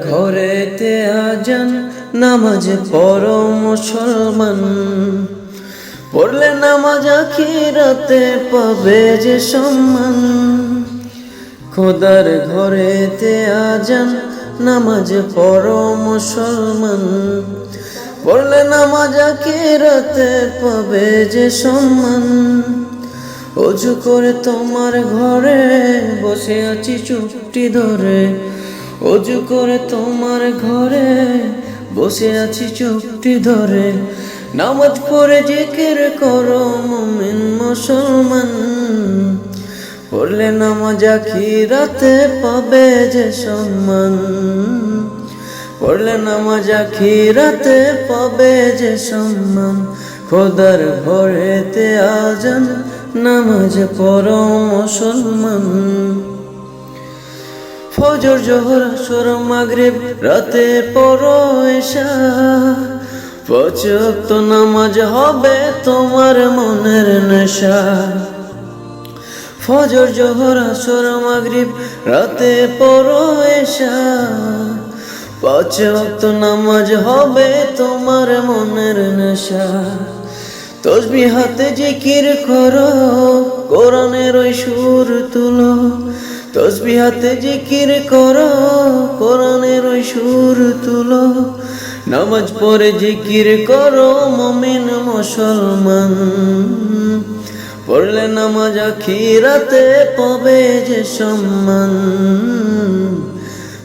ঘরেতে আজান নামাজ পড়ো মুসলমান, পড়লে নামাজ আখিরাতে পাবে যে সম্মান। খোদার ঘরেতে আজান নামাজ পড়ো মুসলমান, পড়লে নামাজ আখিরাতে পাবে যে সম্মান। ওযু করে তোমার ঘরে বসে আছি চুপটি ধরে, ওযু করে তোমার ঘরে বসে আছি চুপটি ধরে। নামাজ পড়ে জিকির করো মুমিন মুসলমান, পড়লে নামাজ আখিরাতে পাবে যে সম্মান। পড়লে নামাজ আখিরাতে পাবে যে সম্মান। খোদার ঘরেতে আজান নামাজ পড়ো মুসলমান। ফজর জোহর আসর মাগরিব রাতে পড়ো এশা, 5 ওয়াক্ত নামাজ হবে তোমার মনের নেশা। ফজর জোহর আসর মাগরিব রাতে পড়ো এশা, 5 ওয়াক্ত নামাজ হবে তোমার মনের নেশা। তসবিহ হাতে জিকির করো, কোরআনের ওই সুর তুলো। তসবিহ হাতে জিকির করো, কোরআনের ওই সুর তুলো। নামাজ পড়ে জিকির করো মুমিন মুসলমান, পড়লে নামাজ আখিরাতে পাবে যে সম্মান।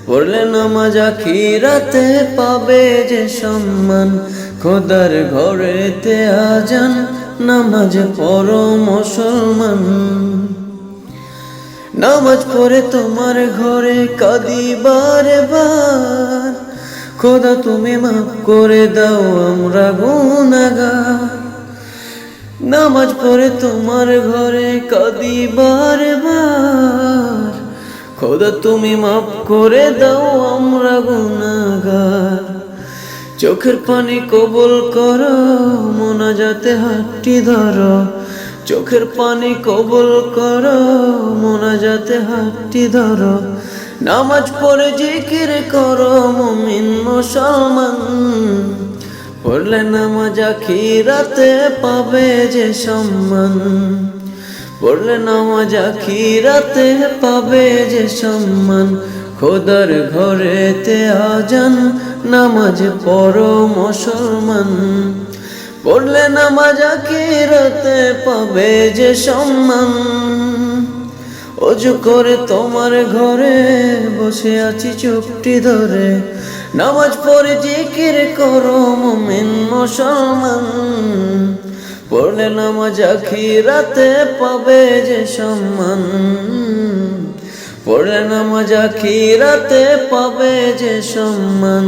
পড়লে নামাজ আখিরাতে পাবে যে সম্মান। খোদার ঘরেতে আজান নামাজ পড়ো মুসলমান। নামাজ পড়ে তোমার ঘরে কাঁদি বারে বার, খোদা তুমি মাফ করে দাও আমরা গুনাহগার। নামাজ পড়ে তোমার ঘরে কাঁদি বারে বার, খোদা তুমি মাফ করে দাও আমরা গুনাহগার। চোখের পানি কবুল করো, মোনাজাতে হাতটি ধরো। চোখের পানি কবুল করো, মোনাজাতে হাতটি ধরো। নামাজ পড়ে জিকির করো মুমিন মুসলমান, পড়লে নামাজ আখিরাতে পাবে যে সম্মান। পড়লে নামাজ আখিরাতে পাবে যে সম্মান। খোদার ঘরেতে আজান নামাজ পড়ো মুসলমান, পড়লে নামাজ আখিরাতে পাবে যে সম্মান। ওযু করে তোমার ঘরে বসে আছি চুপটি ধরে, নামাজ পড়ে জিকির করো মুমিন মুসলমান, পড়লে নামাজ আখিরাতে পাবে যে সম্মান। পড়লে নামাজ আখিরাতে পাবে যে সম্মান।